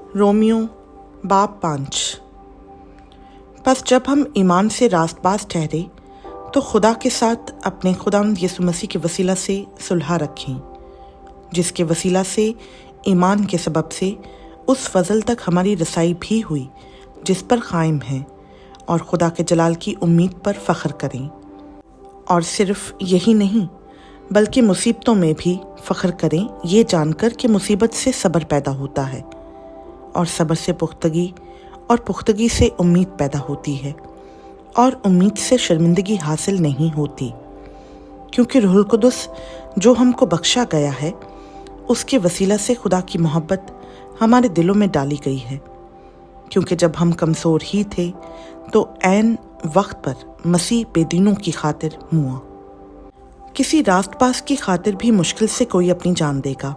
Romeo बाब 5। बस जब हम ईमान से रास्तबाज ठहरे तो खुदा के साथ अपने खुदावंद यीशु मसीह के वसीला से सुलह रखें, जिसके वसीला से ईमान के सबब से उस फजल तक हमारी रसाई भी हुई जिस पर कायम है, और खुदा के जलाल की उम्मीद पर फ़ख्र करें। और सिर्फ यही नहीं बल्कि मुसीबतों में भी फ़ख्र करें, ये जानकर कि मुसीबत से सब्र पैदा होता है, और सब्र से पुख्तगी, और पुख्तगी से उम्मीद पैदा होती है, और उम्मीद से शर्मिंदगी हासिल नहीं होती, क्योंकि रूहुल कुदुस जो हमको बख्शा गया है उसके वसीला से खुदा की मोहब्बत हमारे दिलों में डाली गई है। क्योंकि जब हम कमज़ोर ही थे तो ऐन वक्त पर मसीह बेदीनों की खातिर मुआ। किसी रास्तबाज की खातिर भी मुश्किल से कोई अपनी जान देगा,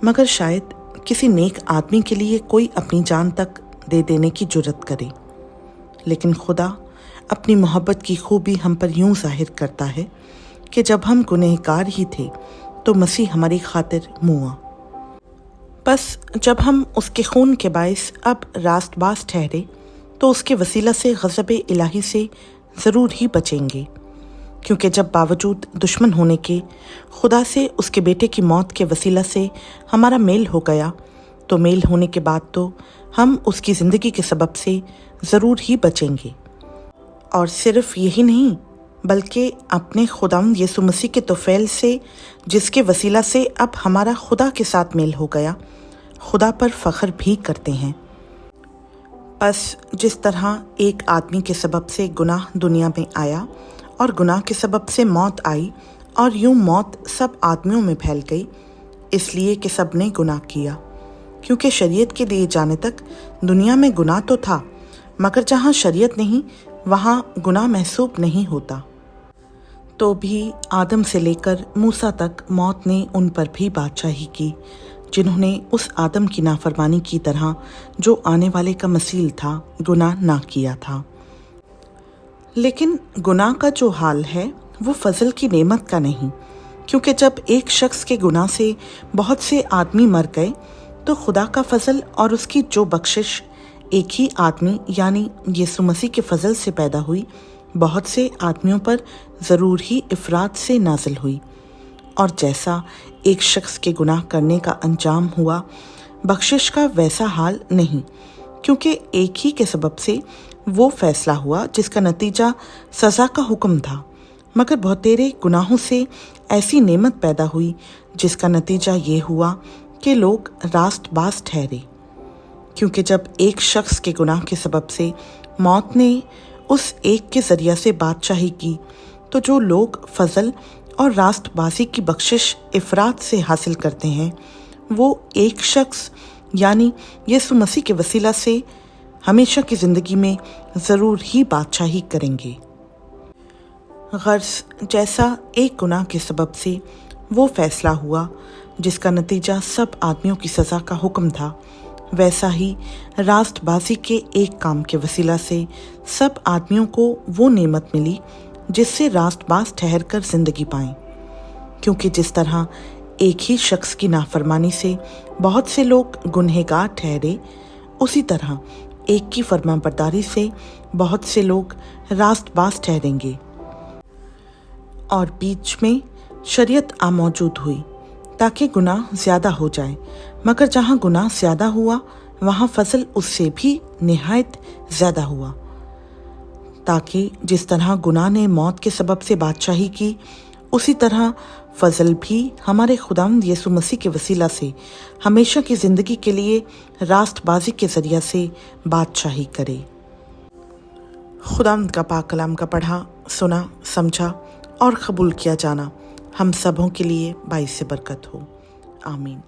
मगर शायद किसी नेक आदमी के लिए कोई अपनी जान तक दे देने की जुर्रत करे। लेकिन खुदा अपनी मोहब्बत की खूबी हम पर यूं जाहिर करता है कि जब हम गुनहगार ही थे तो मसीह हमारी खातिर मुआ। बस जब हम उसके खून के बाइस अब रास्तबाज ठहरे तो उसके वसीला से गज़ब इलाही से ज़रूर ही बचेंगे, क्योंकि जब बावजूद दुश्मन होने के खुदा से उसके बेटे की मौत के वसीला से हमारा मेल हो गया, तो मेल होने के बाद तो हम उसकी ज़िंदगी के सबब से ज़रूर ही बचेंगे। और सिर्फ यही नहीं बल्कि अपने खुदावंद यीशु मसीह के तौफील से, जिसके वसीला से अब हमारा खुदा के साथ मेल हो गया, खुदा पर फ़ख्र भी करते हैं। बस जिस तरह एक आदमी के सबब से गुनाह दुनिया में आया और गुनाह के सबब से मौत आई, और यूं मौत सब आदमियों में फैल गई, इसलिए कि सब ने गुनाह किया। क्योंकि शरीयत के दिए जाने तक दुनिया में गुनाह तो था, मगर जहाँ शरीयत नहीं वहाँ गुनाह महसूब नहीं होता। तो भी आदम से लेकर मूसा तक मौत ने उन पर भी बादशाही की, जिन्होंने उस आदम की नाफरमानी की तरह जो आने वाले का मसील था गुनाह ना किया था। लेकिन गुनाह का जो हाल है वो फजल की नेमत का नहीं, क्योंकि जब एक शख्स के गुनाह से बहुत से आदमी मर गए तो खुदा का फजल और उसकी जो बख्शिश एक ही आदमी यानी यीशु मसीह के फजल से पैदा हुई, बहुत से आदमियों पर ज़रूर ही इफ़रात से नाजिल हुई। और जैसा एक शख्स के गुनाह करने का अंजाम हुआ, बख्शिश का वैसा हाल नहीं, क्योंकि एक ही के सबब से वो फैसला हुआ जिसका नतीजा सज़ा का हुक्म था, मगर बहुतेरे गुनाहों से ऐसी नेमत पैदा हुई जिसका नतीजा ये हुआ कि लोग रास्तबाज ठहरे। क्योंकि जब एक शख्स के गुनाह के सबब से मौत ने उस एक के ज़रिया से बादशाही की, तो जो लोग फजल और रास्तबाजी की बख्शिश इफ़रात से हासिल करते हैं, वो एक शख्स यानी यीशु मसीह के वसीला से हमेशा की ज़िंदगी में ज़रूर ही बादशाही करेंगे। गर्ज़ जैसा एक गुनाह के सबब से वो फैसला हुआ जिसका नतीजा सब आदमियों की सज़ा का हुक्म था, वैसा ही रास्तबाजी के एक काम के वसीला से सब आदमियों को वो नेमत मिली जिससे रास्तबाज ठहर कर ज़िंदगी पाएं। क्योंकि जिस तरह एक ही शख्स की नाफरमानी से बहुत से लोग गुनहगार ठहरे, उसी तरह एक की फरमाबरदारी से बहुत से लोग रास्तबाज ठहरेंगे। और बीच में शरीयत मौजूद हुई ताकि गुनाह ज़्यादा हो जाए, मगर जहाँ गुनाह ज़्यादा हुआ वहाँ फजल उससे भी निहायत ज़्यादा हुआ, ताकि जिस तरह गुनाह ने मौत के सबब से बादशाही की, उसी तरह फजल भी हमारे खुदावंद यीशु मसीह के वसीला से हमेशा की ज़िंदगी के लिए रास्तबाजी के ज़रिया से बादशाही करे। खुदावंद का पाक कलाम का पढ़ा, सुना, समझा और कबूल किया जाना हम सबों के लिए बाइस बरकत हो। आमीन।